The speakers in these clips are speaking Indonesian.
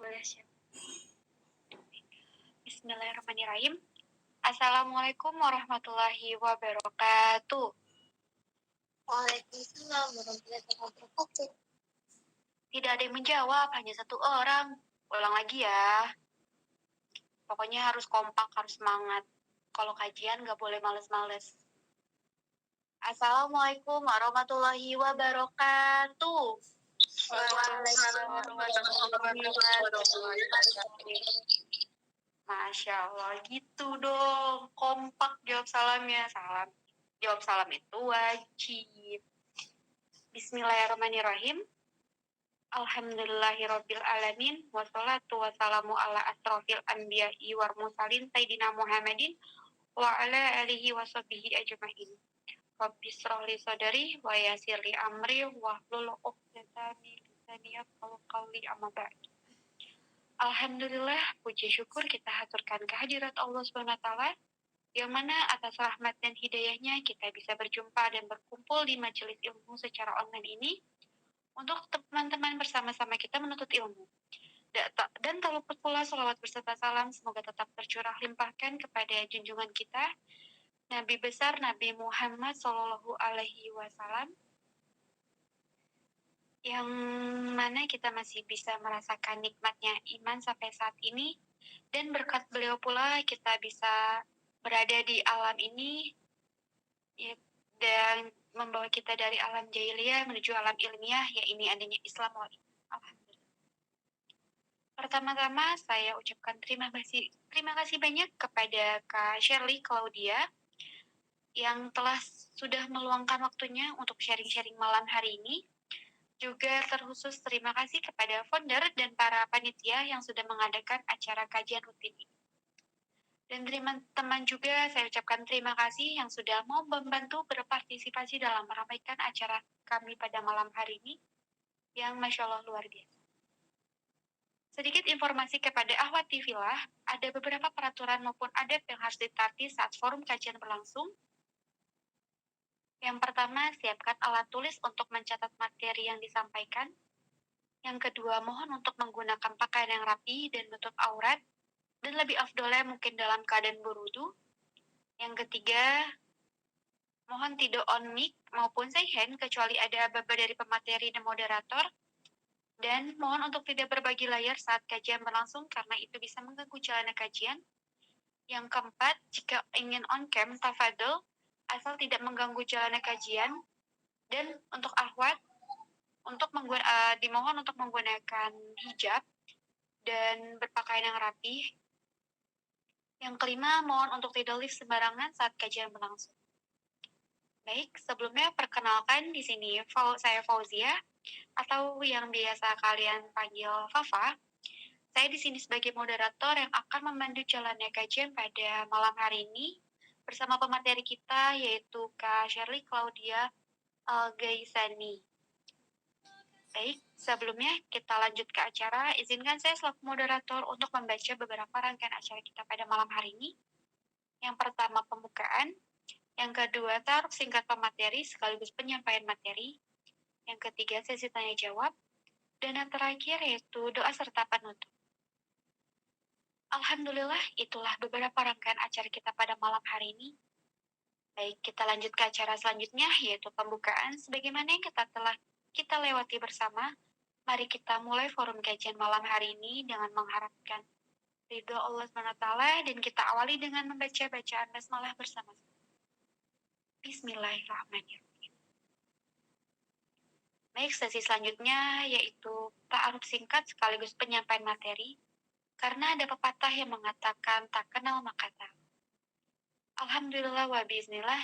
Boleh siap. Bismillahirrahmanirrahim. Assalamualaikum warahmatullahi wabarakatuh. Waalaikumsalam warahmatullahi wabarakatuh. Tidak ada yang menjawab, hanya satu orang. Ulang lagi ya. Pokoknya harus kompak, harus semangat. Kalau kajian nggak boleh males-males. Assalamualaikum warahmatullahi wabarakatuh. Waalaikumsalam warahmatullahi wabarakatuh. Masya Allah, gitu dong. Kompak jawab salamnya. Jawab salam itu wajib. Bismillahirrahmanirrahim. Alhamdulillahirabbil alamin wassalatu wassalamu ala asrofil anbiya'i wal mursalin sayyidina Muhammadin wa ala alihi washabihi ajmain. Rabbi shrah li sadri wa yassir li amri wahlul 'uqdatam min lisani yafqahu qawli amma ba'd. Alhamdulillah, puji syukur kita haturkan kehadirat Allah Subhanahu wa taala yang mana atas rahmat dan hidayahnya kita bisa berjumpa dan berkumpul di majelis ilmu secara online ini untuk teman-teman bersama-sama kita menuntut ilmu. Dan tak lupa pula salawat berserta salam semoga tetap tercurah limpahkan kepada junjungan kita, Nabi besar Nabi Muhammad Shallallahu Alaihi Wasallam, yang mana kita masih bisa merasakan nikmatnya iman sampai saat ini, dan berkat beliau pula kita bisa berada di alam ini ya, dan membawa kita dari alam jahiliyah menuju alam ilmiah, ya ini adanya Islam wal iman. Alhamdulillah. Pertama-tama saya ucapkan terima kasih banyak kepada Kak Shirley Claudia yang sudah meluangkan waktunya untuk sharing-sharing malam hari ini. Juga terkhusus terima kasih kepada founder dan para panitia yang sudah mengadakan acara kajian rutin ini. Dan teman-teman juga saya ucapkan terima kasih yang sudah mau membantu berpartisipasi dalam meramaikan acara kami pada malam hari ini, yang Masya Allah luar biasa. Sedikit informasi kepada Ahwat TV lah, ada beberapa peraturan maupun adat yang harus ditaati saat forum kajian berlangsung. Yang pertama, siapkan alat tulis untuk mencatat materi yang disampaikan. Yang kedua, mohon untuk menggunakan pakaian yang rapi dan menutup aurat, dan lebih afdolnya mungkin dalam keadaan berwudu. Yang ketiga, mohon tidak on mic maupun say hand kecuali ada baba dari pemateri dan moderator. Dan mohon untuk tidak berbagi layar saat kajian berlangsung karena itu bisa mengganggu jalannya kajian. Yang keempat, jika ingin on cam, tafadhol, asal tidak mengganggu jalannya kajian. Dan untuk akhwat, dimohon untuk menggunakan hijab dan berpakaian yang rapi. Yang kelima, mohon untuk tidak lift sembarangan saat kajian berlangsung. Baik, sebelumnya perkenalkan di sini saya Fauzia atau yang biasa kalian panggil Fafa. Saya di sini sebagai moderator yang akan memandu jalannya kajian pada malam hari ini bersama pemateri kita yaitu Kak Shirley Claudia Gaisani. Baik, sebelumnya kita lanjut ke acara. Izinkan saya selaku moderator untuk membaca beberapa rangkaian acara kita pada malam hari ini. Yang pertama, pembukaan. Yang kedua, taruh singkat pemateri sekaligus penyampaian materi. Yang ketiga, sesi tanya jawab. Dan yang terakhir yaitu doa serta penutup. Alhamdulillah, itulah beberapa rangkaian acara kita pada malam hari ini. Baik, kita lanjut ke acara selanjutnya yaitu pembukaan. Sebagaimana yang kita lewati bersama, mari kita mulai forum kajian malam hari ini dengan mengharapkan ridho Allah SWT dan kita awali dengan membaca bacaan basmalah bersama-sama. Bismillahirrahmanirrahim. Baik, sesi selanjutnya yaitu ta'aruf singkat sekaligus penyampaian materi, karena ada pepatah yang mengatakan tak kenal maka tahu. Alhamdulillah wa biiznillah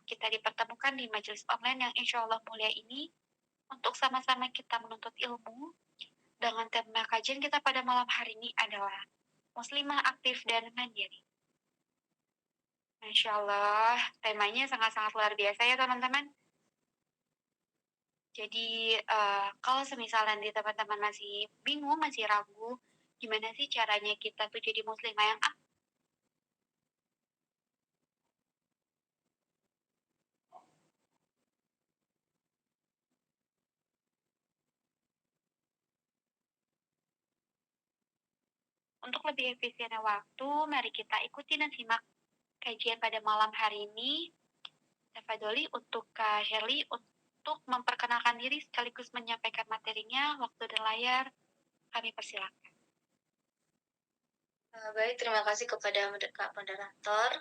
kita dipertemukan di majelis online yang insya Allah mulia ini untuk sama-sama kita menuntut ilmu dengan tema kajian kita pada malam hari ini adalah Muslimah aktif dan mandiri. Masya Allah, temanya sangat-sangat luar biasa ya teman-teman. Jadi kalau semisal nanti teman-teman masih bingung, masih ragu, gimana sih caranya kita tuh jadi muslimah yang aktif? Untuk lebih efisiennya waktu, mari kita ikuti dan simak kajian pada malam hari ini. Tafadholi untuk Kak Herli untuk memperkenalkan diri sekaligus menyampaikan materinya. Waktu dan layar kami persilakan. Baik, terima kasih kepada Kak Moderator.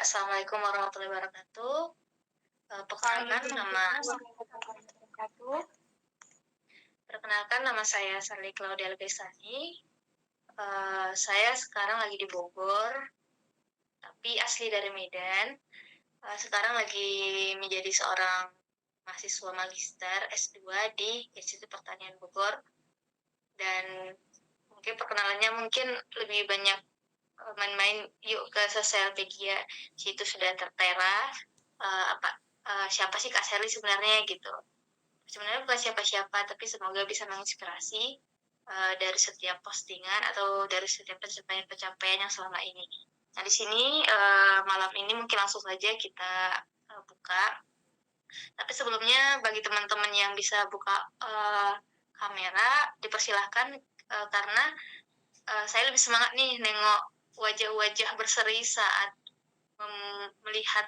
Assalamualaikum warahmatullahi wabarakatuh. Perkenalkan nama saya Sarli Claudia Lebesani. Saya sekarang lagi di Bogor, tapi asli dari Medan. Sekarang lagi menjadi seorang mahasiswa magister S2 di Institut Pertanian Bogor. Dan mungkin perkenalannya mungkin lebih banyak main-main yuk ke Sosialpedia. Situ sudah tertera siapa sih Kak Sherly sebenarnya gitu. Sebenarnya bukan siapa-siapa, tapi semoga bisa menginspirasi dari setiap postingan atau dari setiap pencapaian yang selama ini. Nah di sini malam ini mungkin langsung saja kita buka. Tapi sebelumnya bagi teman-teman yang bisa buka kamera, dipersilahkan karena saya lebih semangat nih nengok wajah-wajah berseri saat melihat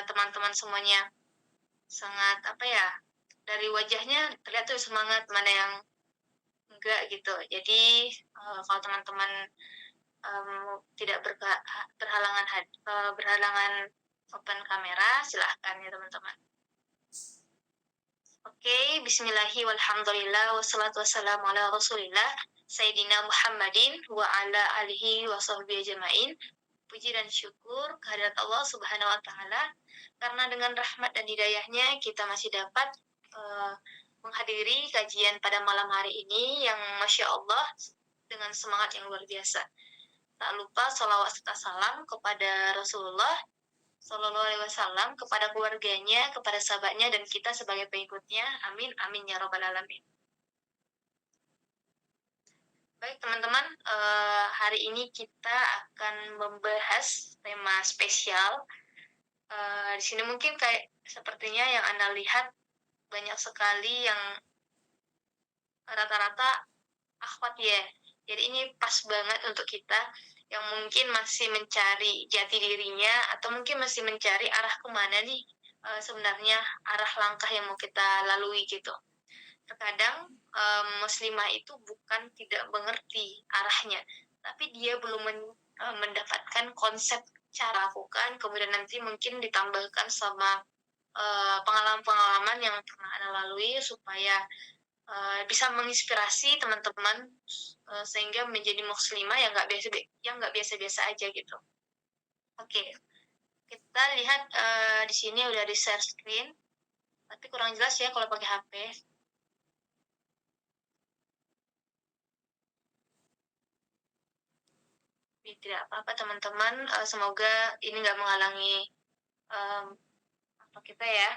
teman-teman semuanya sangat dari wajahnya terlihat tuh semangat, mana yang enggak gitu. Jadi kalau teman-teman tidak berhalangan open kamera, silahkan ya teman-teman. Oke, bismillahi walhamdulillah wassalatu wassalamu ala rasulillah Sayyidina Muhammadin wa ala alihi wa sahbihi ajma'in. Puji dan syukur kehadirat Allah Subhanahu wa Ta'ala, karena dengan rahmat dan hidayahnya kita masih dapat menghadiri kajian pada malam hari ini yang Masya Allah dengan semangat yang luar biasa. Tak lupa salawat serta salam kepada Rasulullah Sallallahu Alaihi Wasallam, kepada keluarganya, kepada sahabatnya, dan kita sebagai pengikutnya. Amin, amin ya robbal alamin. Baik teman-teman, hari ini kita akan membahas tema spesial. Di sini mungkin kayak sepertinya yang Anda lihat banyak sekali yang rata-rata akhwat ya. Jadi ini pas banget untuk kita yang mungkin masih mencari jati dirinya atau mungkin masih mencari arah kemana nih sebenarnya arah langkah yang mau kita lalui gitu. Terkadang muslimah itu bukan tidak mengerti arahnya, tapi dia belum mendapatkan konsep cara lakukan, kemudian nanti mungkin ditambahkan sama pengalaman-pengalaman yang pernah Anda lalui supaya bisa menginspirasi teman-teman sehingga menjadi muslimah yang nggak biasa-biasa aja gitu. Oke, kita lihat di sini udah di share screen, tapi kurang jelas ya kalau pakai HP. Tidak apa-apa teman-teman, semoga ini nggak menghalangi kita ya.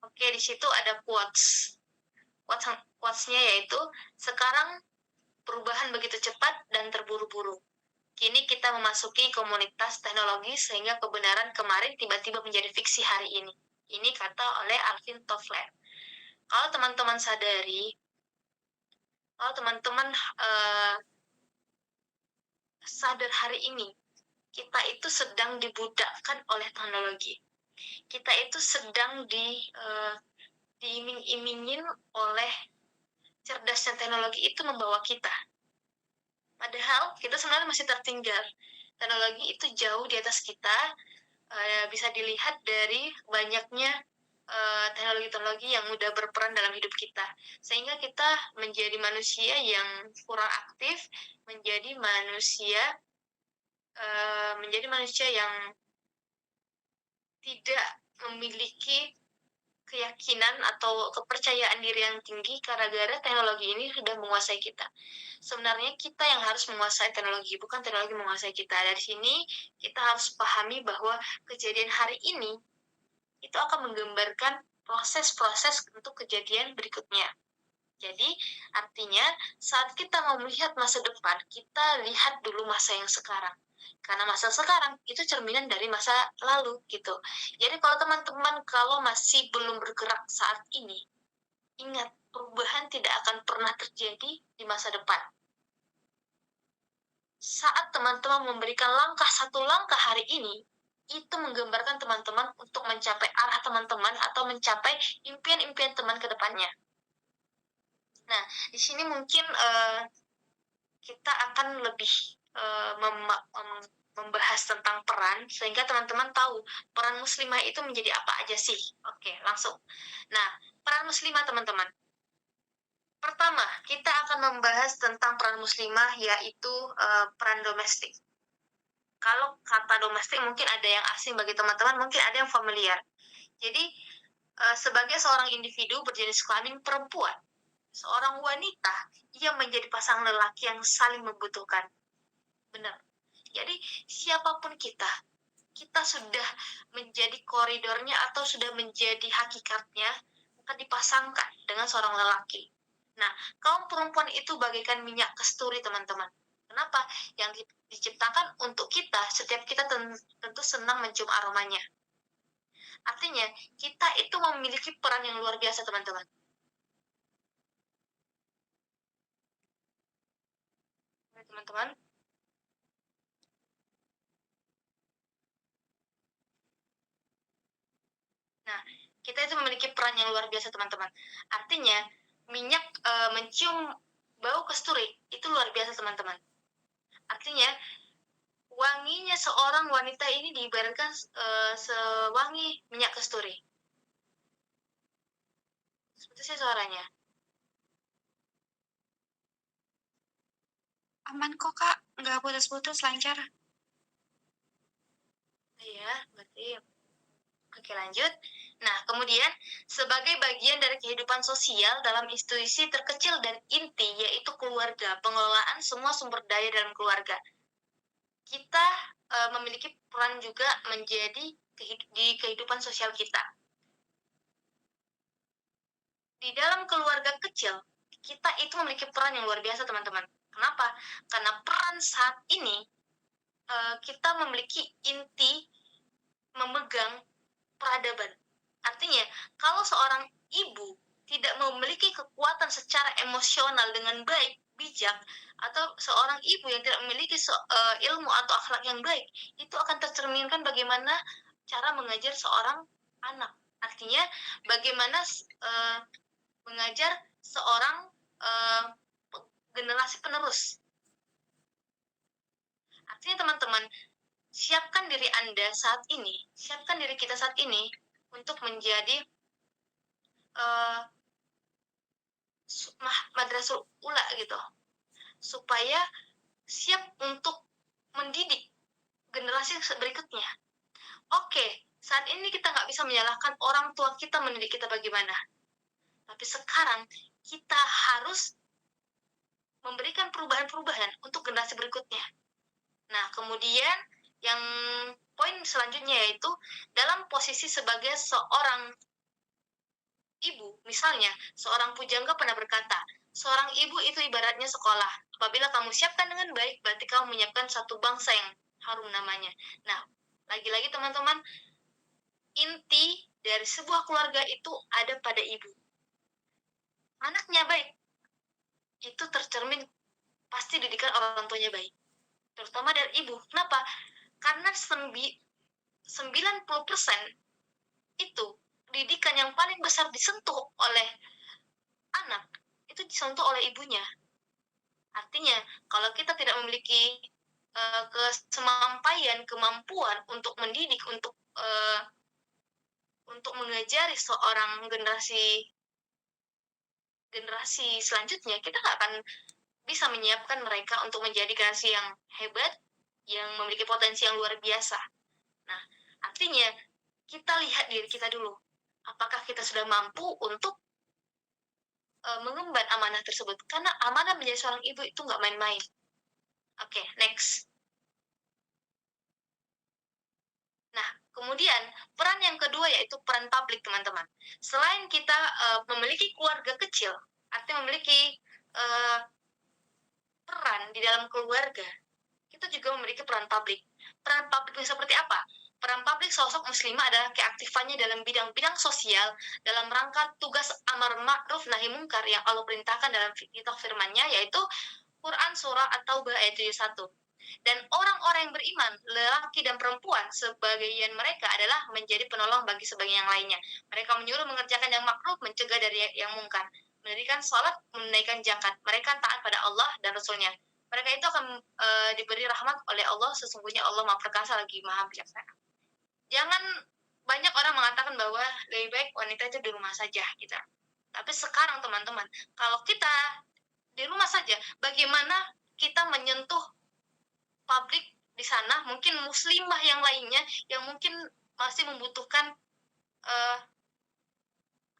Oke, di situ ada quotes-nya yaitu, sekarang perubahan begitu cepat dan terburu-buru. Kini kita memasuki komunitas teknologi sehingga kebenaran kemarin tiba-tiba menjadi fiksi hari ini. Ini kata oleh Alvin Toffler. Kalau teman-teman sadari, kalau teman-teman sadar hari ini, kita itu sedang dibudakkan oleh teknologi. Kita itu sedang diiming-imingin oleh cerdasnya teknologi itu membawa kita. Padahal kita sebenarnya masih tertinggal. Teknologi itu jauh di atas kita, bisa dilihat dari banyaknya teknologi-teknologi yang udah berperan dalam hidup kita. Sehingga kita menjadi manusia yang kurang aktif, menjadi manusia yang tidak memiliki keyakinan atau kepercayaan diri yang tinggi gara-gara teknologi ini sudah menguasai kita. Sebenarnya kita yang harus menguasai teknologi, bukan teknologi menguasai kita. Dari sini kita harus pahami bahwa kejadian hari ini itu akan menggambarkan proses-proses untuk kejadian berikutnya. Jadi artinya saat kita mau melihat masa depan, kita lihat dulu masa yang sekarang. Karena masa sekarang itu cerminan dari masa lalu gitu. Jadi kalau teman-teman kalau masih belum bergerak saat ini, ingat perubahan tidak akan pernah terjadi di masa depan. Saat teman-teman memberikan satu langkah hari ini, itu menggambarkan teman-teman untuk mencapai arah teman-teman atau mencapai impian-impian teman ke depannya. Nah, di sini mungkin kita akan lebih membahas tentang peran, sehingga teman-teman tahu peran muslimah itu menjadi apa aja sih. Oke, langsung. Nah, peran muslimah teman-teman. Pertama, kita akan membahas tentang peran muslimah, yaitu peran domestik. Kalau kata domestik mungkin ada yang asing bagi teman-teman, mungkin ada yang familiar. Jadi, sebagai seorang individu berjenis kelamin perempuan, seorang wanita yang menjadi pasangan lelaki yang saling membutuhkan. Benar. Jadi, siapapun kita sudah menjadi koridornya atau sudah menjadi hakikatnya akan dipasangkan dengan seorang lelaki. Nah, kaum perempuan itu bagaikan minyak kasturi, teman-teman. Kenapa? Yang diciptakan untuk kita, setiap kita tentu senang mencium aromanya. Artinya, kita itu memiliki peran yang luar biasa, teman-teman. Teman-teman. Nah, kita itu memiliki peran yang luar biasa, teman-teman. Artinya, minyak mencium bau kasturi itu luar biasa, teman-teman. Artinya, wanginya seorang wanita ini diibaratkan sewangi minyak kasturi. Seperti sih suaranya. Aman kok, Kak. Nggak putus-putus, lancar. Iya, berarti. Oke, lanjut. Nah, kemudian sebagai bagian dari kehidupan sosial dalam institusi terkecil dan inti, yaitu keluarga, pengelolaan semua sumber daya dalam keluarga. Kita memiliki peran juga menjadi di kehidupan sosial kita. Di dalam keluarga kecil, kita itu memiliki peran yang luar biasa, teman-teman. Kenapa? Karena peran saat ini kita memiliki inti memegang peradaban. Artinya, kalau seorang ibu tidak memiliki kekuatan secara emosional dengan baik, bijak, atau seorang ibu yang tidak memiliki ilmu atau akhlak yang baik, itu akan tercerminkan bagaimana cara mengajar seorang anak. Artinya, bagaimana mengajar seorang generasi penerus. Artinya, teman-teman, siapkan diri Anda saat ini, siapkan diri kita saat ini untuk menjadi madrasul ula gitu, supaya siap untuk mendidik generasi berikutnya. Oke, saat ini kita nggak bisa menyalahkan orang tua kita mendidik kita bagaimana, tapi sekarang kita harus memberikan perubahan-perubahan untuk generasi berikutnya. Nah, kemudian yang poin selanjutnya yaitu dalam posisi sebagai seorang ibu, misalnya seorang pujangga pernah berkata, seorang ibu itu ibaratnya sekolah. Apabila kamu siapkan dengan baik, berarti kamu menyiapkan satu bangsa yang harum namanya. Nah, lagi-lagi teman-teman, inti dari sebuah keluarga itu ada pada ibu. Anaknya baik, itu tercermin pasti didikan orang tuanya baik. Terutama dari ibu. Kenapa? Karena 90% itu didikan yang paling besar disentuh oleh anak, itu disentuh oleh ibunya. Artinya, kalau kita tidak memiliki kemampuan untuk mendidik, untuk mengajari seorang generasi selanjutnya, kita nggak akan bisa menyiapkan mereka untuk menjadi generasi yang hebat, yang memiliki potensi yang luar biasa. Nah, artinya kita lihat diri kita dulu. Apakah kita sudah mampu untuk mengemban amanah tersebut? Karena amanah menjadi seorang ibu itu nggak main-main. Oke, next. Nah, kemudian peran yang kedua yaitu peran publik, teman-teman. Selain kita memiliki keluarga kecil, artinya memiliki peran di dalam keluarga, kita juga memiliki peran publik. Peran publik seperti apa? peran publik sosok muslimah adalah keaktifannya dalam bidang-bidang sosial dalam rangka tugas amar ma'ruf nahi mungkar yang Allah perintahkan dalam kitab firman-Nya, yaitu Quran surah At-Taubah ayat 71. Dan orang-orang yang beriman, lelaki dan perempuan, sebagian mereka adalah menjadi penolong bagi sebagian yang lainnya. Mereka menyuruh mengerjakan yang makruf, mencegah dari yang mungkar, mendirikan sholat, menunaikan zakat. Mereka taat pada Allah dan Rasul-Nya. Mereka itu akan diberi rahmat oleh Allah. Sesungguhnya Allah Maha Perkasa lagi Maha Bijaksana. Jangan banyak orang mengatakan bahwa lebih baik wanita itu di rumah saja gitu. Tapi sekarang teman-teman, kalau kita di rumah saja, bagaimana kita menyentuh publik di sana, mungkin muslimah yang lainnya yang mungkin masih membutuhkan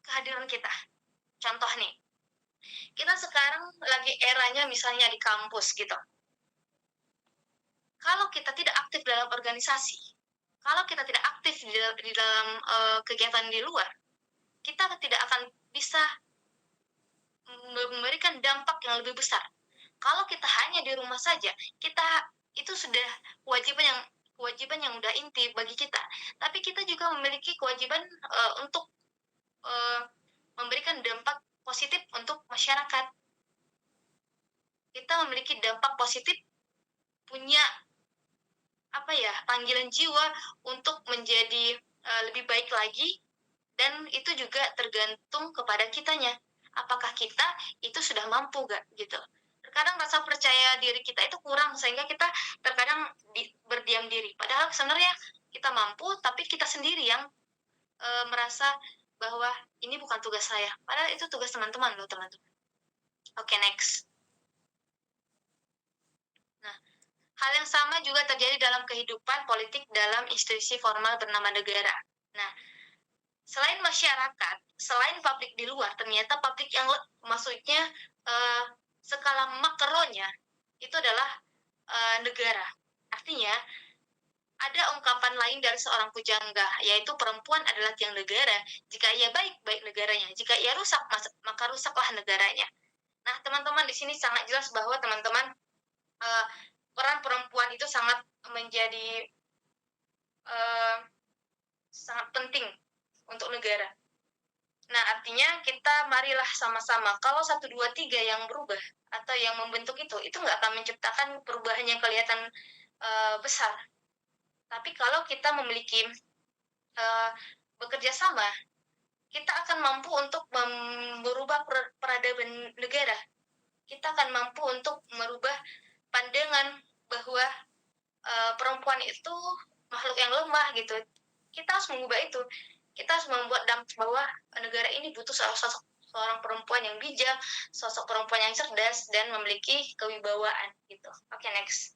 kehadiran kita. Contoh nih, kita sekarang lagi eranya misalnya di kampus gitu. Kalau kita tidak aktif dalam organisasi, kalau kita tidak aktif di dalam kegiatan di luar, kita tidak akan bisa memberikan dampak yang lebih besar. Kalau kita hanya di rumah saja, kita itu sudah kewajiban yang udah inti bagi kita. Tapi kita juga memiliki kewajiban untuk memberikan dampak positif untuk masyarakat. Kita memiliki dampak positif, punya panggilan jiwa untuk menjadi lebih baik lagi, dan itu juga tergantung kepada kitanya. Apakah kita itu sudah mampu gak gitu. Terkadang rasa percaya diri kita itu kurang sehingga kita terkadang berdiam diri. Padahal sebenarnya kita mampu, tapi kita sendiri yang merasa bahwa ini bukan tugas saya. Padahal itu tugas teman-teman loh teman-teman. Oke, next. Nah, hal yang sama juga terjadi dalam kehidupan politik dalam institusi formal bernama negara. Nah, selain masyarakat, selain publik di luar, ternyata publik yang maksudnya skala makronya itu adalah negara. Artinya, ada ungkapan lain dari seorang pujangga, yaitu perempuan adalah tiang negara. Jika ia baik, baik negaranya. Jika ia rusak, maka rusaklah negaranya. Nah, teman-teman, di sini sangat jelas bahwa teman-teman peran perempuan itu sangat menjadi sangat penting untuk negara. Nah, artinya kita marilah sama-sama. Kalau 1, 2, 3 yang berubah atau yang membentuk itu nggak akan menciptakan perubahan yang kelihatan besar. Tapi kalau kita memiliki bekerja sama, kita akan mampu untuk merubah peradaban negara. Kita akan mampu untuk merubah pandangan bahwa perempuan itu makhluk yang lemah gitu. Kita harus mengubah itu. Kita harus membuat dampak bahwa negara ini butuh sosok seorang perempuan yang bijak, sosok perempuan yang cerdas dan memiliki kewibawaan gitu. Oke, next.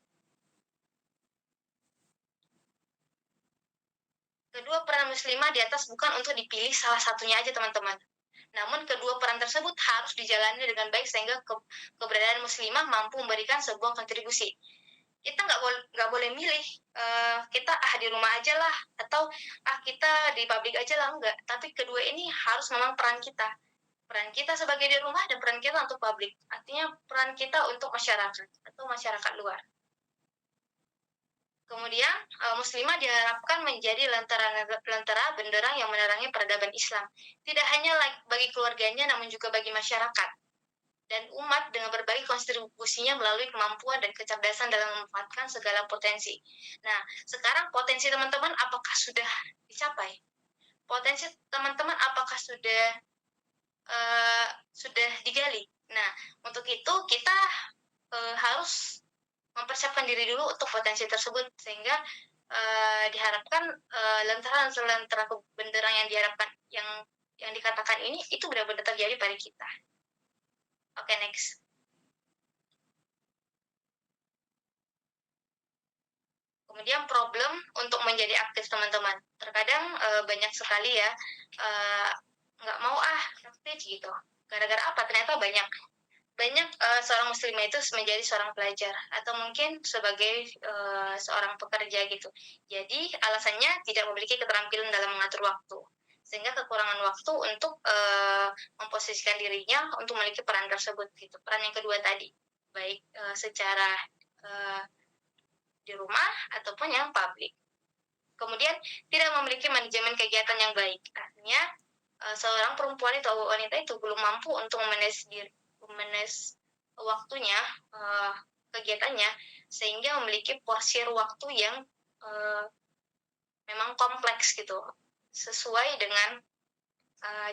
Kedua peran muslimah di atas bukan untuk dipilih salah satunya aja teman-teman. Namun kedua peran tersebut harus dijalani dengan baik sehingga keberadaan muslimah mampu memberikan sebuah kontribusi. Kita nggak boleh milih kita di rumah aja lah atau kita di publik aja lah, enggak. Tapi kedua ini harus memang peran kita sebagai di rumah dan peran kita untuk publik. Artinya peran kita untuk masyarakat atau masyarakat luar. Kemudian muslimah diharapkan menjadi lentera benderang yang menerangi peradaban Islam, tidak hanya bagi keluarganya namun juga bagi masyarakat dan umat dengan berbagai kontribusinya melalui kemampuan dan kecerdasan dalam memanfaatkan segala potensi. Nah, sekarang potensi teman-teman apakah sudah dicapai? Potensi teman-teman apakah sudah digali? Nah, untuk itu kita harus mempersiapkan diri dulu untuk potensi tersebut sehingga diharapkan lentera benderang yang diharapkan yang dikatakan ini itu benar-benar terjadi pada kita. Oke, next. Kemudian problem untuk menjadi aktif teman-teman. Terkadang banyak sekali ya nggak mau aktif gitu. Gara-gara apa? Ternyata banyak seorang muslimah itu menjadi seorang pelajar atau mungkin sebagai seorang pekerja gitu. Jadi alasannya tidak memiliki keterampilan dalam mengatur waktu, sehingga kekurangan waktu untuk memposisikan dirinya untuk memiliki peran tersebut gitu. Peran yang kedua tadi, baik secara di rumah ataupun yang publik. Kemudian tidak memiliki manajemen kegiatan yang baik. Artinya seorang perempuan itu atau wanita itu belum mampu untuk memanage waktunya, kegiatannya, sehingga memiliki porsi waktu yang memang kompleks gitu, sesuai dengan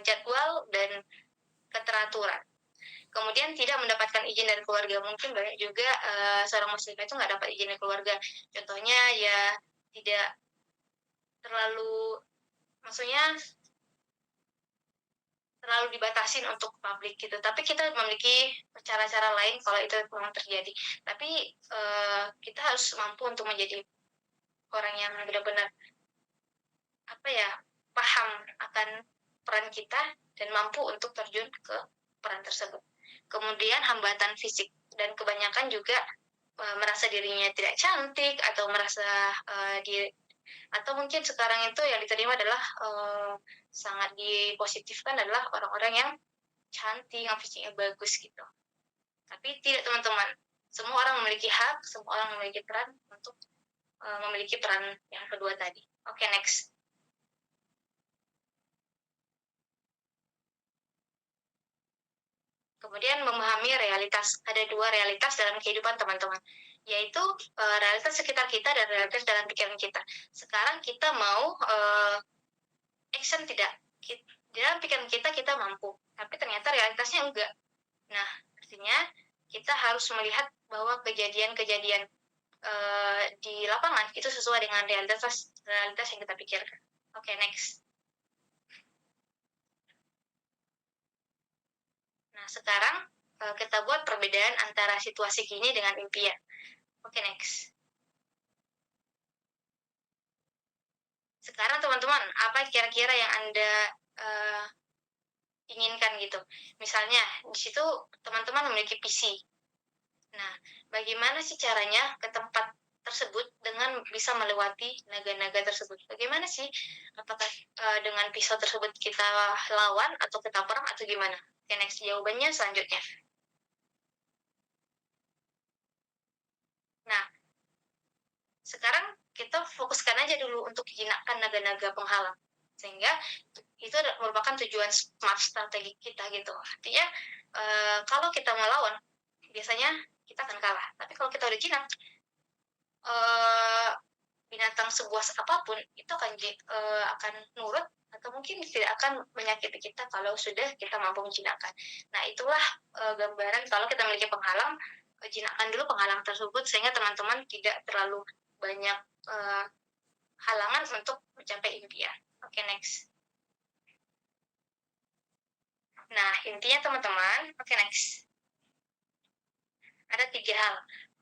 jadwal dan keteraturan. Kemudian tidak mendapatkan izin dari keluarga. Mungkin banyak juga seorang muslimah itu nggak dapat izin dari keluarga. Contohnya ya tidak terlalu, maksudnya terlalu dibatasin untuk publik gitu. Tapi kita memiliki cara-cara lain kalau itu memang terjadi. Tapi kita harus mampu untuk menjadi orang yang benar-benar paham akan peran kita dan mampu untuk terjun ke peran tersebut. Kemudian hambatan fisik, dan kebanyakan juga merasa dirinya tidak cantik atau merasa atau mungkin sekarang itu yang diterima adalah sangat dipositifkan adalah orang-orang yang cantik, yang fisiknya bagus gitu. Tapi tidak, teman-teman. Semua orang memiliki hak, semua orang memiliki peran untuk memiliki peran yang kedua tadi. Oke, next. Kemudian memahami realitas. Ada dua realitas dalam kehidupan, teman-teman, yaitu realitas sekitar kita dan realitas dalam pikiran kita. Sekarang kita mau action tidak? Dalam pikiran kita mampu, tapi ternyata realitasnya enggak. Nah, artinya kita harus melihat bahwa kejadian-kejadian di lapangan itu sesuai dengan realitas yang kita pikirkan. Oke, next. Nah, sekarang kita buat perbedaan antara situasi kini dengan impian. Oke, next. Sekarang, teman-teman, apa kira-kira yang Anda inginkan gitu? Misalnya, di situ teman-teman memiliki PC. Nah, bagaimana sih caranya ke tempat tersebut dengan bisa melewati naga-naga tersebut? Bagaimana sih? Apakah dengan pisau tersebut kita lawan atau kita perang atau gimana? Oke, next. Jawabannya selanjutnya. Nah, sekarang kita fokuskan aja dulu untuk jinakkan naga-naga penghalang. Sehingga itu merupakan tujuan smart strategi kita gitu. Artinya, kalau kita melawan, biasanya kita akan kalah. Tapi kalau kita udah jinak, binatang sebuas apapun itu akan nurut atau mungkin tidak akan menyakiti kita kalau sudah kita mampu menjinakkan. Nah, itulah gambaran kalau kita memiliki penghalang, jinakkan dulu penghalang tersebut sehingga teman-teman tidak terlalu banyak halangan untuk mencapai impian. Oke, next. Nah, intinya teman-teman, oke, next. Ada 3 hal.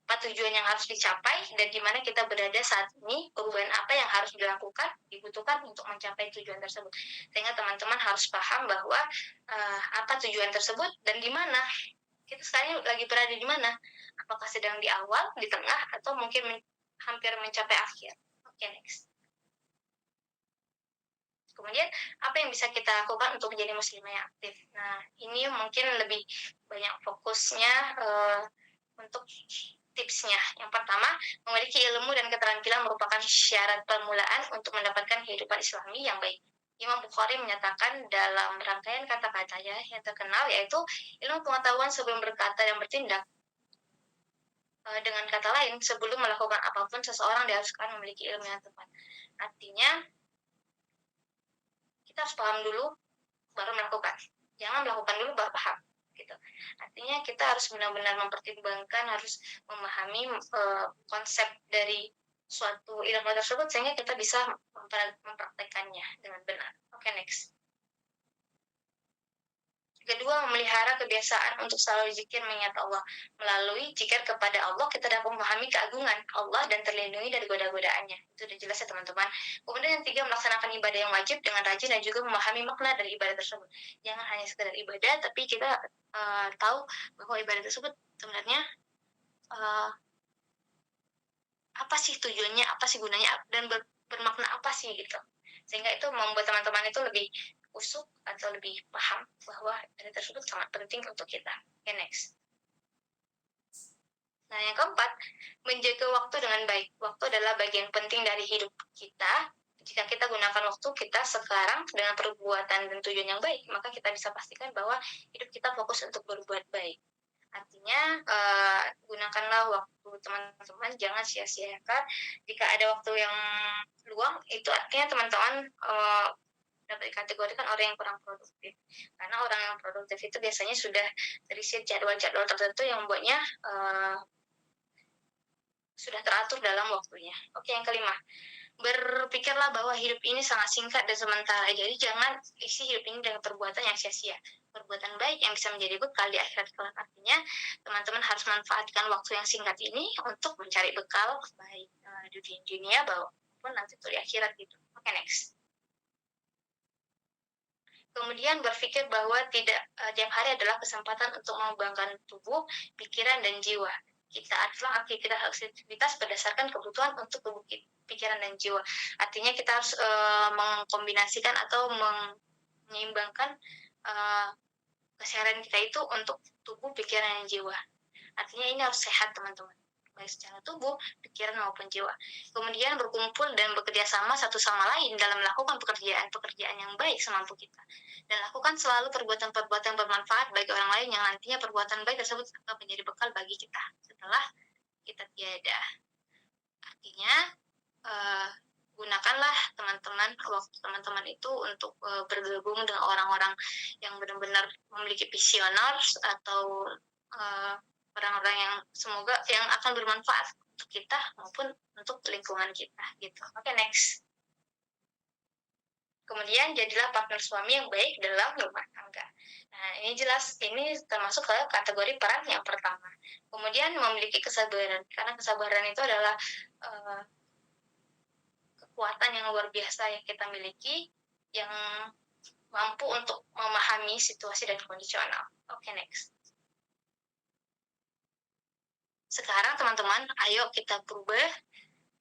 Apa tujuan yang harus dicapai dan di mana kita berada saat ini, perubahan apa yang harus dibutuhkan untuk mencapai tujuan tersebut. Sehingga teman-teman harus paham bahwa apa tujuan tersebut dan di mana. Kita sekarang lagi berada di mana? Apakah sedang di awal, di tengah, atau mungkin hampir mencapai akhir. Oke, next. Kemudian, apa yang bisa kita lakukan untuk menjadi muslimah yang aktif? Nah, ini mungkin lebih banyak fokusnya untuk tipsnya. Yang pertama, memiliki ilmu dan keterampilan merupakan syarat permulaan untuk mendapatkan kehidupan Islami yang baik. Imam Bukhari menyatakan dalam rangkaian kata-katanya yang terkenal, yaitu ilmu pengetahuan sebelum berkata dan bertindak. Dengan kata lain, sebelum melakukan apapun, seseorang diharuskan memiliki ilmu yang tepat. Artinya, kita harus paham dulu, baru melakukan. Jangan melakukan dulu, baru paham. Gitu. Artinya kita harus benar-benar mempertimbangkan, harus memahami konsep dari suatu ilmu tersebut sehingga kita bisa mempraktekannya dengan benar. Oke, next. Kedua, memelihara kebiasaan untuk selalu zikir mengingat Allah. Melalui zikir kepada Allah, kita dapat memahami keagungan Allah dan terlindungi dari goda-godaannya. Itu udah jelas ya, teman-teman. Kemudian yang 3, melaksanakan ibadah yang wajib dengan rajin dan juga memahami makna dari ibadah tersebut. Jangan hanya sekedar ibadah, tapi kita tahu bahwa ibadah tersebut sebenarnya apa sih tujuannya, apa sih gunanya, dan bermakna apa sih gitu. Sehingga itu membuat teman-teman itu lebih usuk atau lebih paham bahwa ibadah tersebut sangat penting untuk kita. Okay, next. Nah, yang keempat, menjaga waktu dengan baik. Waktu adalah bagian penting dari hidup kita. Jika kita gunakan waktu kita sekarang dengan perbuatan dan tujuan yang baik, maka kita bisa pastikan bahwa hidup kita fokus untuk berbuat baik. Artinya, gunakanlah waktu teman-teman, jangan sia-siakan. Jika ada waktu yang luang, itu artinya teman-teman dapat dikategorikan orang yang kurang produktif. Karena orang yang produktif itu biasanya sudah terisi jadwal-jadwal tertentu yang membuatnya sudah teratur dalam waktunya. Oke, yang kelima, berpikirlah bahwa hidup ini sangat singkat dan sementara. Jadi jangan isi hidup ini dengan perbuatan yang sia-sia. Perbuatan baik yang bisa menjadi bekal di akhirat kelak. Artinya, teman-teman harus manfaatkan waktu yang singkat ini untuk mencari bekal baik di dunia maupun nanti di akhirat gitu. Oke, next. Kemudian berpikir bahwa tidak tiap hari adalah kesempatan untuk mengembangkan tubuh, pikiran, dan jiwa. Kita adalah aktivitas berdasarkan kebutuhan untuk tubuh, pikiran, dan jiwa. Artinya kita harus mengkombinasikan atau menyeimbangkan kesehatan kita itu untuk tubuh, pikiran, dan jiwa. Artinya ini harus sehat, teman-teman, baik secara tubuh, pikiran, maupun jiwa. Kemudian berkumpul dan bekerja sama satu sama lain dalam melakukan pekerjaan yang baik semampu kita. Dan lakukan selalu perbuatan-perbuatan bermanfaat bagi orang lain yang nantinya perbuatan baik tersebut akan menjadi bekal bagi kita setelah kita tiada. Artinya, gunakanlah teman-teman waktu teman-teman itu untuk bergabung dengan orang-orang yang benar-benar memiliki visioner atau orang-orang yang semoga yang akan bermanfaat untuk kita maupun untuk lingkungan kita gitu. Oke, next. Kemudian jadilah partner suami yang baik dalam rumah tangga. Nah, ini jelas, ini termasuk ke kategori peran yang pertama. Kemudian memiliki kesabaran, karena kesabaran itu adalah kekuatan yang luar biasa yang kita miliki, yang mampu untuk memahami situasi dan kondisional. Oke, next. Sekarang teman-teman, ayo kita berubah,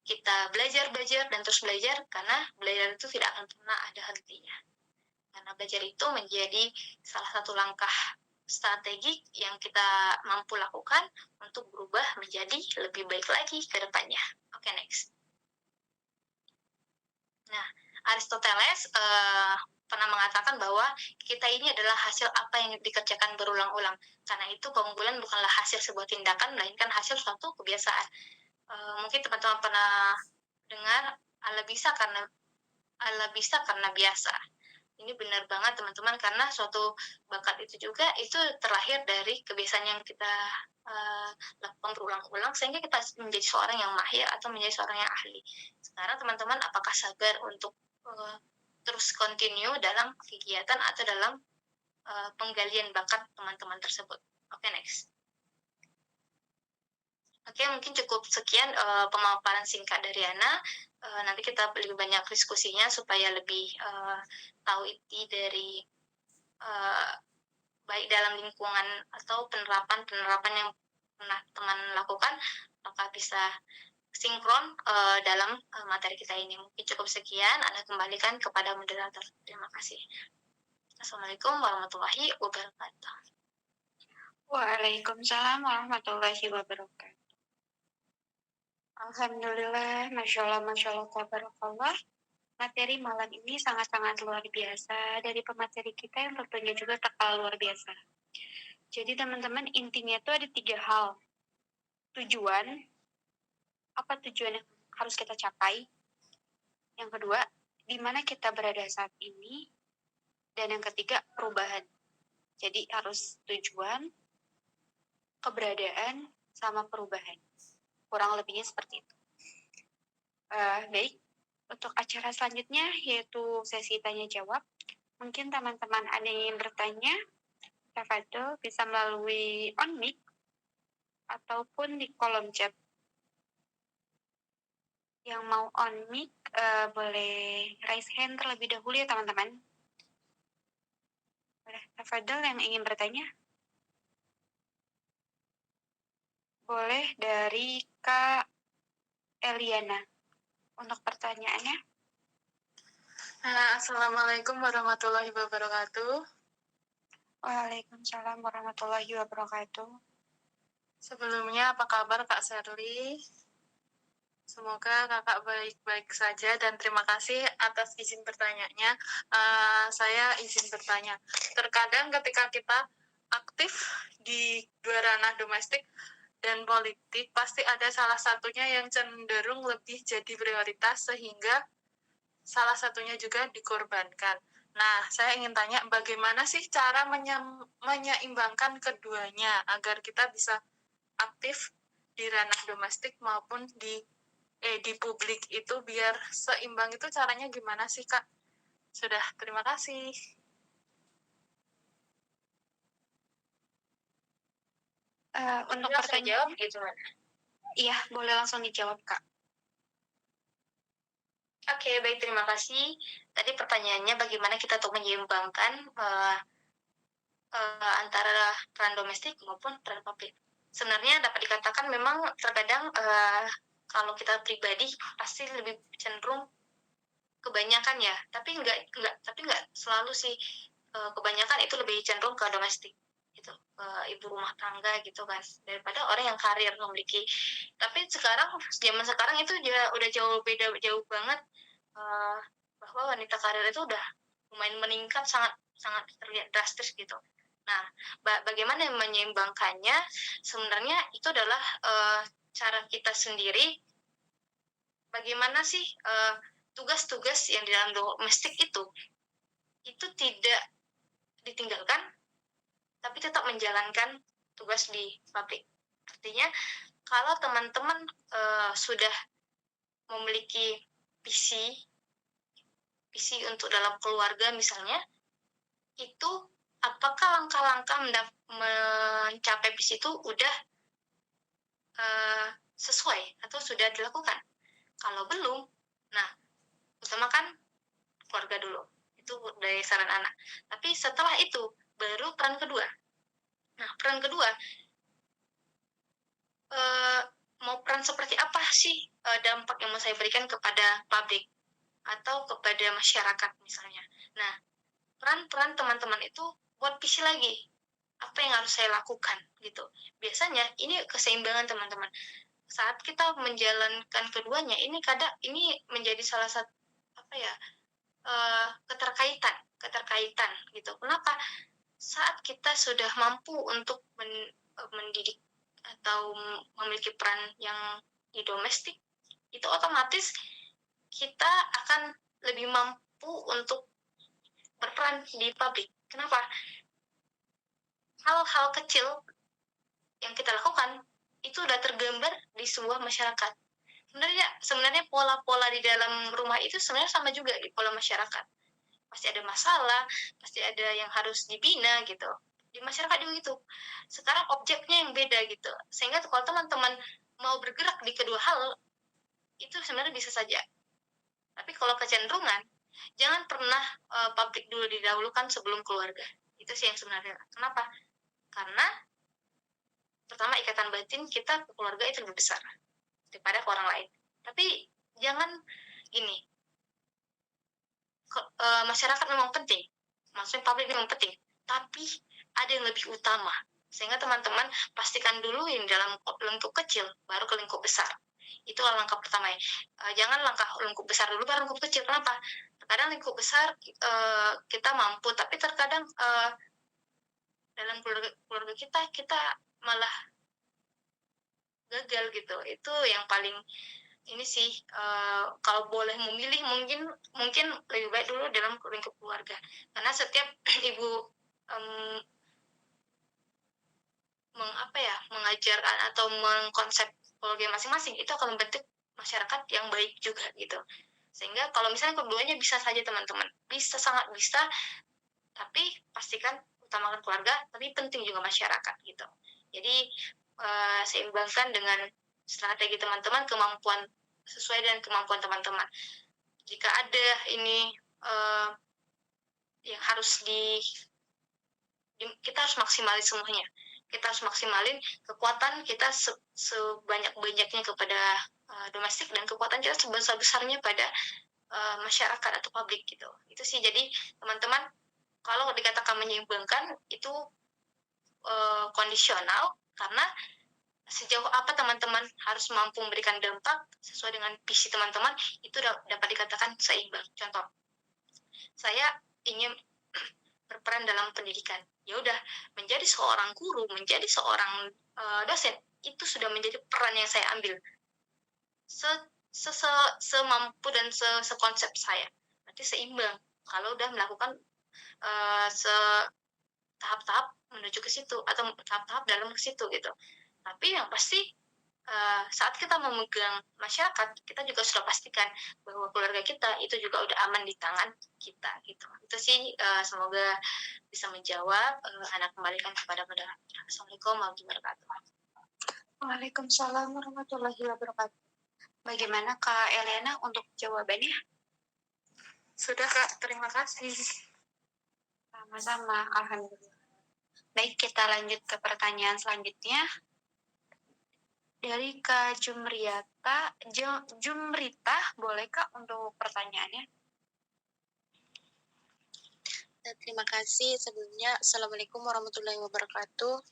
kita belajar dan terus belajar, karena belajar itu tidak akan pernah ada hentinya. Karena belajar itu menjadi salah satu langkah strategik yang kita mampu lakukan untuk berubah menjadi lebih baik lagi ke depannya. Oke, next. Nah, Aristoteles pernah mengatakan bahwa kita ini adalah hasil apa yang dikerjakan berulang-ulang. Karena itu keunggulan bukanlah hasil sebuah tindakan, melainkan hasil suatu kebiasaan. Mungkin teman-teman pernah dengar Allah bisa karena biasa. Ini benar banget teman-teman, karena suatu bakat itu juga itu terlahir dari kebiasaan yang kita lakukan berulang-ulang sehingga kita menjadi seorang yang mahir atau menjadi seorang yang ahli. Sekarang teman-teman apakah sabar untuk terus continue dalam kegiatan atau dalam penggalian bakat teman-teman tersebut? Oke, next. Oke, mungkin cukup sekian pemaparan singkat dari Ana. Nanti kita lebih banyak diskusinya supaya lebih tahu inti dari baik dalam lingkungan atau penerapan yang pernah teman lakukan, apakah bisa sinkron dalam materi kita ini. Mungkin cukup sekian, Ana kembalikan kepada moderator. Terima kasih. Assalamualaikum warahmatullahi wabarakatuh. Waalaikumsalam warahmatullahi wabarakatuh. Alhamdulillah, Masya Allah, tabarakallah. Materi malam ini sangat-sangat luar biasa dari pemateri kita yang tentunya juga tak kalah luar biasa. Jadi teman-teman, intinya itu ada 3 hal. Tujuan, apa tujuan yang harus kita capai. Yang kedua, di mana kita berada saat ini. Dan yang ketiga, perubahan. Jadi harus tujuan, keberadaan, sama perubahan. Kurang lebihnya seperti itu. Baik, untuk acara selanjutnya yaitu sesi tanya-jawab. Mungkin teman-teman ada yang bertanya, tafadhol bisa melalui on mic ataupun di kolom chat. Yang mau on mic boleh raise hand terlebih dahulu ya teman-teman. Boleh, tafadhol yang ingin bertanya. Boleh dari Kak Eliana untuk pertanyaannya. Assalamualaikum warahmatullahi wabarakatuh. Waalaikumsalam warahmatullahi wabarakatuh. Sebelumnya, apa kabar Kak Sherly? Semoga kakak baik-baik saja dan terima kasih atas izin bertanyanya. Saya izin bertanya. Terkadang ketika kita aktif di dua ranah domestik dan politik, pasti ada salah satunya yang cenderung lebih jadi prioritas sehingga salah satunya juga dikorbankan. Nah, saya ingin tanya bagaimana sih cara menyeimbangkan keduanya agar kita bisa aktif di ranah domestik maupun di publik itu biar seimbang itu caranya gimana sih Kak? Sudah, terima kasih. Untuk Langsung jawab pertanyaan, gitu, Man. iya boleh langsung dijawab Kak. Oke, baik, terima kasih. Tadi pertanyaannya bagaimana kita untuk menyeimbangkan antara peran domestik maupun peran publik. Sebenarnya dapat dikatakan memang terkadang kalau kita pribadi pasti lebih cenderung kebanyakan ya, tapi enggak selalu sih. Kebanyakan itu lebih cenderung ke domestik gitu, ibu rumah tangga gitu kan, daripada orang yang karir memiliki. Tapi sekarang zaman sekarang itu udah jauh banget, bahwa wanita karir itu udah lumayan meningkat, sangat sangat terlihat drastis gitu. Nah, bagaimana menyeimbangkannya? Sebenarnya itu adalah cara kita sendiri. Bagaimana sih tugas-tugas yang di dalam domestik itu tidak ditinggalkan, tapi tetap menjalankan tugas di pabrik. Artinya, kalau teman-teman sudah memiliki visi untuk dalam keluarga misalnya, itu apakah langkah-langkah mencapai visi itu udah sesuai atau sudah dilakukan? Kalau belum, nah utamakan keluarga dulu. Itu dari saran anak. Tapi setelah itu baru peran kedua. Nah, peran kedua, mau peran seperti apa sih dampak yang mau saya berikan kepada publik atau kepada masyarakat misalnya. Nah, peran-peran teman-teman itu buat visi lagi. Apa yang harus saya lakukan gitu. Biasanya ini keseimbangan teman-teman. Saat kita menjalankan keduanya, ini menjadi salah satu apa ya, keterkaitan gitu. Kenapa? Saat kita sudah mampu untuk mendidik atau memiliki peran yang di domestik, itu otomatis kita akan lebih mampu untuk berperan di publik. Kenapa? Hal-hal kecil yang kita lakukan itu udah tergambar di sebuah masyarakat. Sebenarnya pola-pola di dalam rumah itu sebenarnya sama juga di pola masyarakat. Pasti ada masalah, pasti ada yang harus dibina gitu. Di masyarakat juga gitu. Sekarang objeknya yang beda gitu. Sehingga kalau teman-teman mau bergerak di kedua hal, itu sebenarnya bisa saja. Tapi kalau kecenderungan, jangan pernah publik dulu didahulukan sebelum keluarga. Itu sih yang sebenarnya. Kenapa? Karena pertama ikatan batin kita ke keluarga itu lebih besar daripada ke orang lain. Tapi jangan gini, masyarakat memang penting, maksudnya publik memang penting, tapi ada yang lebih utama. Sehingga teman-teman pastikan dulu yang dalam lingkup kecil, baru ke lingkup besar. Itu langkah pertama ya. Jangan langkah lingkup besar dulu, baru lingkup kecil. Kenapa? Terkadang lingkup besar kita mampu, tapi terkadang dalam keluarga kita malah gagal gitu. Itu yang paling ini sih, kalau boleh memilih mungkin lebih baik dulu dalam lingkup keluarga, karena setiap ibu mengajarkan atau mengkonsep keluarga masing-masing itu akan membentuk masyarakat yang baik juga gitu. Sehingga kalau misalnya keduanya bisa saja teman-teman, sangat bisa, tapi pastikan utamakan keluarga, tapi penting juga masyarakat gitu. Jadi seimbangkan dengan strategi teman-teman, kemampuan sesuai dengan kemampuan teman-teman. Jika ada ini yang harus kita harus maksimalin semuanya. Kita harus maksimalin kekuatan kita sebanyak-banyaknya kepada domestik, dan kekuatan kita sebesar-besarnya pada masyarakat atau publik gitu. Itu sih. Jadi teman-teman, kalau dikatakan menyeimbangkan itu kondisional, karena sejauh apa teman-teman harus mampu memberikan dampak sesuai dengan visi teman-teman, itu dapat dikatakan seimbang. Contoh, saya ingin berperan dalam pendidikan. Ya udah, menjadi seorang guru, menjadi seorang dosen, itu sudah menjadi peran yang saya ambil. Semampu dan sekonsep saya. Berarti seimbang. Kalau udah melakukan tahap-tahap menuju ke situ atau tahap-tahap dalam ke situ gitu. Tapi yang pasti saat kita memegang masyarakat, kita juga sudah pastikan bahwa keluarga kita itu juga udah aman di tangan kita gitu. Itu sih semoga bisa menjawab. Anak kembalikan kepada moderator. Assalamualaikum warahmatullahi wabarakatuh. Waalaikumsalam warahmatullahi wabarakatuh. Bagaimana Kak Eliana untuk jawabannya? Sudah Kak, terima kasih. Sama-sama, alhamdulillah. Baik, kita lanjut ke pertanyaan selanjutnya. Dari Kak Jumrita, boleh Kak untuk pertanyaannya? Terima kasih sebelumnya. Assalamualaikum warahmatullahi wabarakatuh.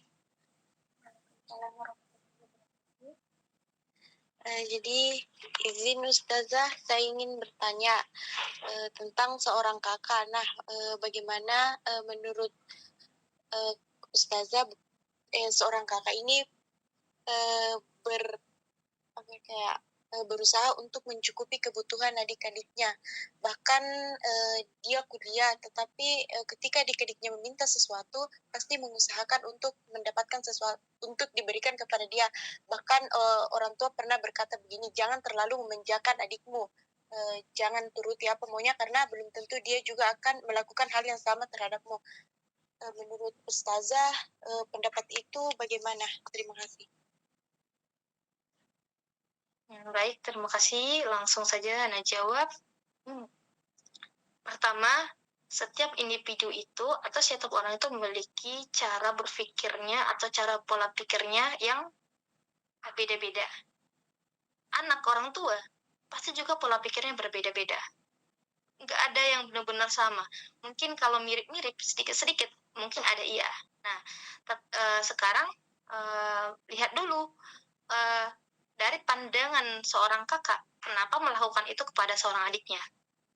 Jadi izin Ustazah, saya ingin bertanya tentang seorang kakak. Nah, bagaimana menurut Ustazah seorang kakak ini berusaha untuk mencukupi kebutuhan adik-adiknya. Bahkan dia kuliah, tetapi ketika adik-adiknya meminta sesuatu, pasti mengusahakan untuk mendapatkan sesuatu untuk diberikan kepada dia. Bahkan orang tua pernah berkata begini, jangan terlalu memanjakan adikmu, jangan turuti apa maunya karena belum tentu dia juga akan melakukan hal yang sama terhadapmu. Menurut Ustazah, pendapat itu bagaimana? Terima kasih. Baik, terima kasih. Langsung saja Ana jawab. Pertama, setiap individu itu atau setiap orang itu memiliki cara berpikirnya atau cara pola pikirnya yang beda-beda. Anak orang tua pasti juga pola pikirnya berbeda-beda. Nggak ada yang benar-benar sama. Mungkin kalau mirip-mirip sedikit-sedikit, mungkin ada iya. Nah, sekarang lihat dulu dari pandangan seorang kakak, kenapa melakukan itu kepada seorang adiknya.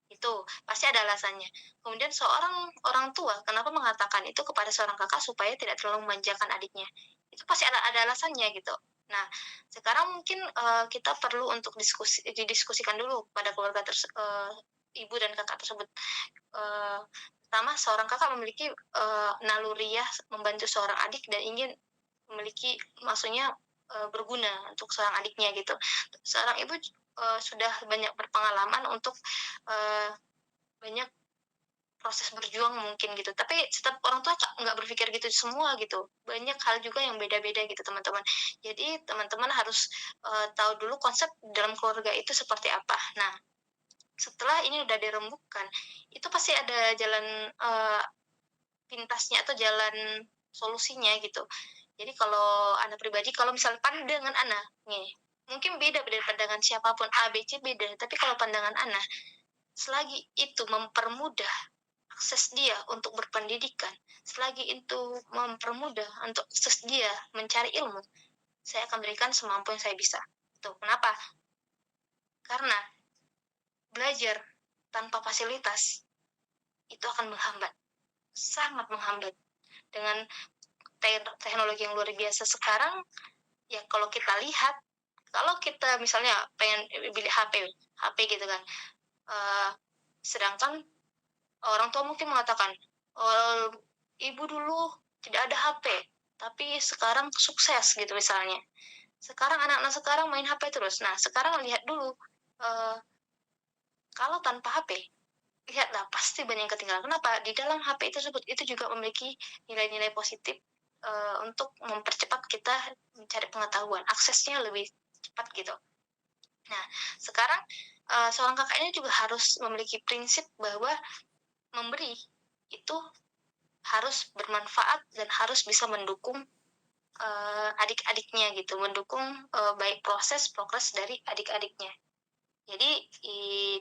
Itu pasti ada alasannya. Kemudian seorang orang tua kenapa mengatakan itu kepada seorang kakak supaya tidak terlalu memanjakan adiknya. Itu pasti ada alasannya gitu. Nah, sekarang mungkin kita perlu untuk didiskusikan dulu pada keluarga ibu dan kakak tersebut. Pertama, seorang kakak memiliki naluriah membantu seorang adik dan ingin memiliki, maksudnya berguna untuk seorang adiknya gitu. Seorang ibu sudah banyak berpengalaman untuk banyak proses berjuang mungkin gitu, tapi setiap orang tua nggak berpikir gitu semua gitu, banyak hal juga yang beda-beda gitu teman-teman. Jadi teman-teman harus tahu dulu konsep dalam keluarga itu seperti apa. Nah, setelah ini udah dirembukkan, itu pasti ada jalan pintasnya atau jalan solusinya gitu. Jadi kalau anak pribadi, kalau misalnya pandangan anak nih, mungkin beda dari pandangan siapapun, A, B, C beda, tapi kalau pandangan anak, selagi itu mempermudah akses dia untuk berpendidikan, selagi itu mempermudah untuk akses dia mencari ilmu, saya akan berikan semampu yang saya bisa. Tuh, kenapa? Karena belajar tanpa fasilitas itu akan menghambat, sangat menghambat. Dengan teknologi yang luar biasa sekarang, ya kalau kita lihat, kalau kita misalnya pengen beli HP gitu kan, sedangkan orang tua mungkin mengatakan, ibu dulu tidak ada HP, tapi sekarang sukses gitu misalnya. Sekarang anak-anak sekarang main HP terus. Nah, sekarang lihat dulu, kalau tanpa HP, lihatlah pasti banyak yang ketinggalan. Kenapa? Di dalam HP tersebut itu juga memiliki nilai-nilai positif untuk mempercepat kita mencari pengetahuan, aksesnya lebih cepat gitu. Nah, sekarang seorang kakaknya juga harus memiliki prinsip bahwa memberi itu harus bermanfaat dan harus bisa mendukung adik-adiknya gitu, mendukung baik progres dari adik-adiknya. Jadi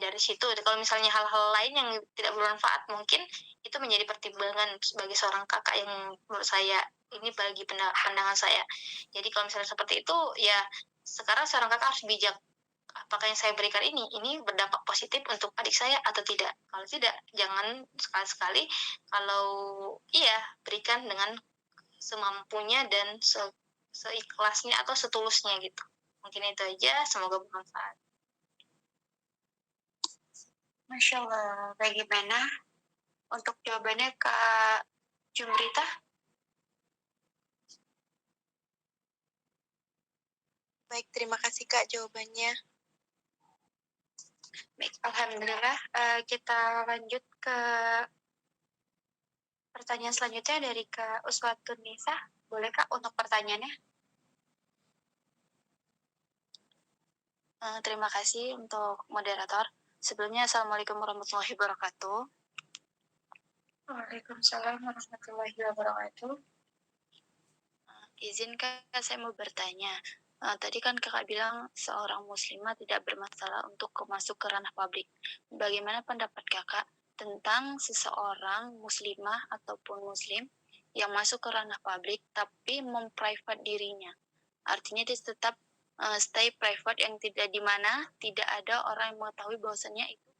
dari situ, kalau misalnya hal-hal lain yang tidak bermanfaat, mungkin itu menjadi pertimbangan sebagai seorang kakak yang menurut saya Ini bagi pandangan saya. Jadi kalau misalnya seperti itu, ya sekarang seorang kakak harus bijak. Apakah yang saya berikan ini berdampak positif untuk adik saya atau tidak? Kalau tidak, jangan sekali-sekali. Kalau iya, berikan dengan semampunya dan seikhlasnya atau setulusnya gitu. Mungkin itu aja, semoga bermanfaat. Masya Allah, bagaimana untuk jawabannya Kak Jumrita? Baik, terima kasih Kak jawabannya. Baik, Alhamdulillah. Kita lanjut ke pertanyaan selanjutnya dari Kak Uswatun Nisa. Boleh Kak untuk pertanyaannya? Terima kasih untuk moderator. Sebelumnya, Assalamualaikum warahmatullahi wabarakatuh. Waalaikumsalam warahmatullahi wabarakatuh. Izin Kak, saya mau bertanya. Tadi kan kakak bilang seorang muslimah tidak bermasalah untuk masuk ke ranah publik. Bagaimana pendapat kakak tentang seseorang muslimah ataupun muslim yang masuk ke ranah publik tapi memprivate dirinya? Artinya dia tetap stay private yang tidak di mana tidak ada orang yang mengetahui bahwasannya itu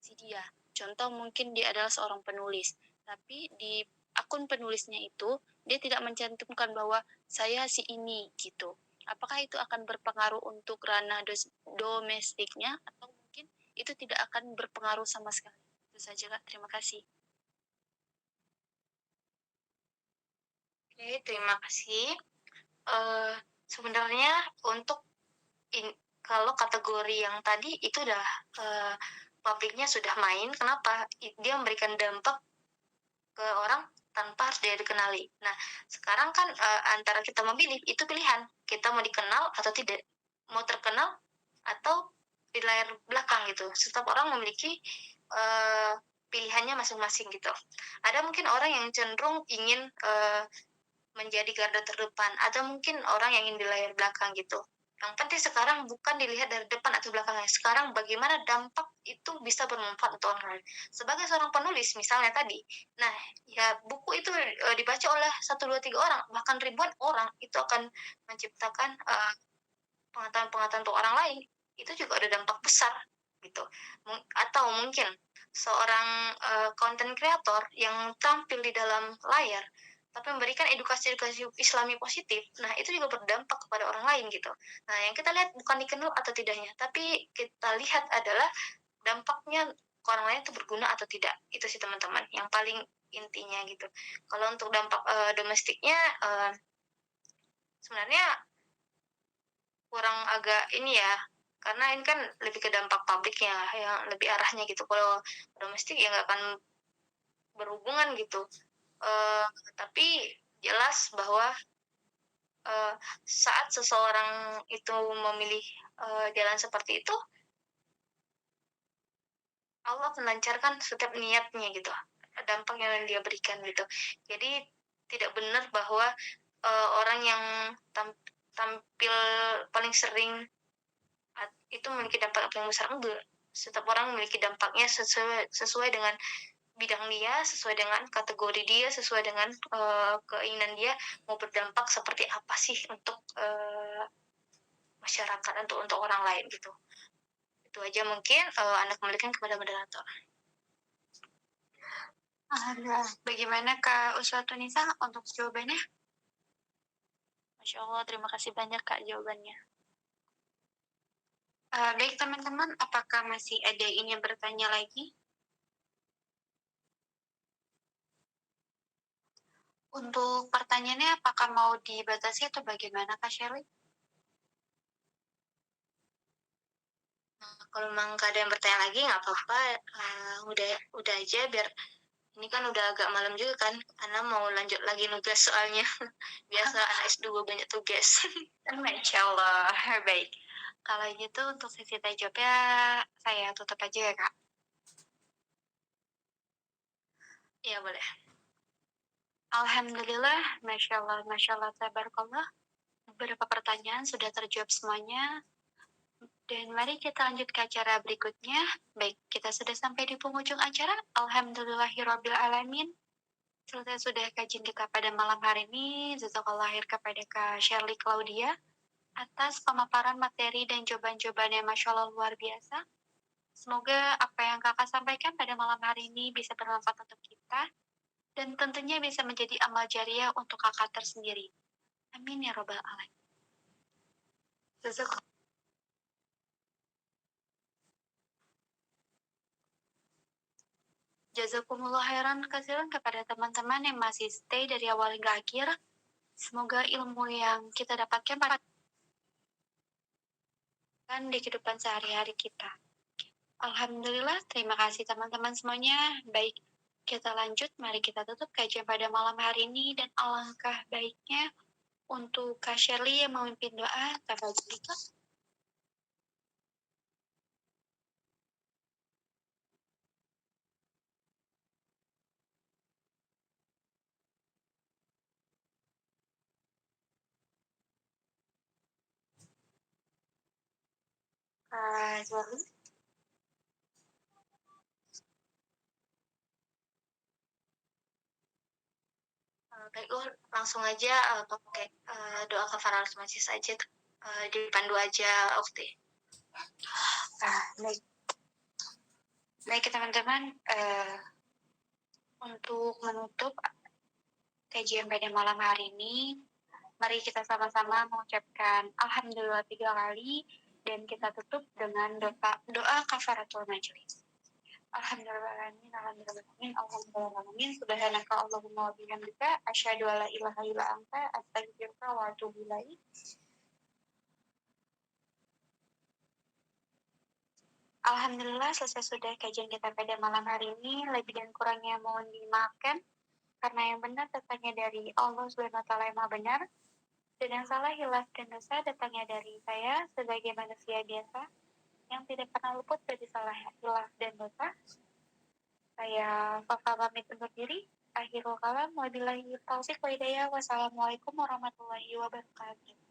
si dia. Contoh mungkin dia adalah seorang penulis, tapi di akun penulisnya itu dia tidak mencantumkan bahwa saya si ini gitu. Apakah itu akan berpengaruh untuk ranah domestiknya atau mungkin itu tidak akan berpengaruh sama sekali? Itu saja Kak, terima kasih. Oke, terima kasih. Sebenarnya untuk kalau kategori yang tadi itu udah publiknya sudah main, kenapa? Dia memberikan dampak ke orang tanpa harus dia dikenali. Nah, sekarang kan antara kita memilih, itu pilihan. Kita mau dikenal atau tidak. Mau terkenal atau di layar belakang gitu. Setiap orang memiliki pilihannya masing-masing gitu. Ada mungkin orang yang cenderung ingin menjadi garda terdepan, atau mungkin orang yang ingin di layar belakang gitu. Yang penting sekarang bukan dilihat dari depan atau belakangnya. Sekarang bagaimana dampak itu bisa bermanfaat untuk orang lain. Sebagai seorang penulis misalnya tadi, nah ya buku itu dibaca oleh 1, 2, 3 orang, bahkan ribuan orang, itu akan menciptakan pengetahuan-pengetahuan untuk orang lain. Itu juga ada dampak besar gitu. Atau mungkin seorang content creator yang tampil di dalam layar tapi memberikan edukasi-edukasi Islami positif, nah itu juga berdampak kepada orang lain gitu. Nah yang kita lihat bukan dikenal atau tidaknya, tapi kita lihat adalah dampaknya ke orang lain itu berguna atau tidak. Itu sih teman-teman, yang paling intinya gitu. Kalau untuk dampak domestiknya, sebenarnya kurang agak ini ya, karena ini kan lebih ke dampak publiknya, yang lebih arahnya gitu. Kalau domestik ya nggak akan berhubungan gitu. Tapi jelas bahwa saat seseorang itu memilih jalan seperti itu, Allah akan lancarkan setiap niatnya gitu, dampak yang dia berikan gitu. Jadi tidak benar bahwa orang yang tampil paling sering itu memiliki dampak yang besar. Enggak. Setiap orang memiliki dampaknya sesuai dengan bidang dia, sesuai dengan kategori dia, sesuai dengan keinginan dia mau berdampak seperti apa sih untuk masyarakat, untuk orang lain gitu. Itu aja mungkin Anda kembalikan kepada moderator. Alhamdulillah. Bagaimana Kak Uswatun Nisa untuk jawabannya? Masya Allah, terima kasih banyak Kak jawabannya. Baik teman-teman, apakah masih ada yang ingin bertanya lagi? Untuk pertanyaannya, apakah mau dibatasi atau bagaimana Kak Shirley? Kalau memang gak ada yang bertanya lagi nggak apa-apa, udah aja, biar ini kan udah agak malam juga kan, Ana mau lanjut lagi nugas soalnya. Biasa anak S2 banyak tugas. Masya Allah, baik. Kalau gitu untuk sesi tanya jawabnya saya tutup aja ya Kak. Iya boleh. Alhamdulillah, Masya Allah, tabarakallah. Beberapa pertanyaan sudah terjawab semuanya. Dan mari kita lanjut ke acara berikutnya. Baik, kita sudah sampai di penghujung acara. Alhamdulillahirrabbilalamin. Selesai sudah kajian kita pada malam hari ini. Jazakallah khair kepada Kak Shirley Claudia atas pemaparan materi dan jawaban-jawabannya Masya Allah luar biasa. Semoga apa yang kakak sampaikan pada malam hari ini bisa bermanfaat untuk kita dan tentunya bisa menjadi amal jariah untuk kakak tersendiri. Amin ya robbal alamin. Jazakumullah khairan kasiran kepada teman-teman yang masih stay dari awal hingga akhir. Semoga ilmu yang kita dapatkan di kehidupan sehari-hari kita. Alhamdulillah, terima kasih teman-teman semuanya. Baik, kita lanjut. Mari kita tutup kajian pada malam hari ini. Dan alangkah baiknya untuk Kak Shirley yang memimpin doa. Tafadhali Kak. Kak Shirley. Baik, langsung aja pakai doa kafaratul majlis aja, dipandu aja, Ukti. Baik. Baik teman-teman, untuk menutup kajian pada malam hari ini, mari kita sama-sama mengucapkan Alhamdulillah 3 kali dan kita tutup dengan doa kafaratul majlis. Alhamdulillahirrahmanirrahim, alhamdulillahirrahmanirrahim, alhamdulillahirrahmanirrahim, subhanaka Allahumma wa bihamdika, asyhadu an la ilaha illa anta, astaghfiruka wa atubu ilaik. Alhamdulillah selesai sudah kajian kita pada malam hari ini. Lebih dan kurangnya mohon dimaafkan, karena yang benar datangnya dari Allah Subhanahu wa Ta'ala yang Maha Benar, dan yang salah, hilaf dan dosa datangnya dari saya sebagai manusia biasa yang tidak pernah luput dari salah, hilaf dan dosa. Saya Fafa pamit undur diri. Akhirul kalam, wabillahi taufiq wa hidayah. Wassalamualaikum warahmatullahi wabarakatuh.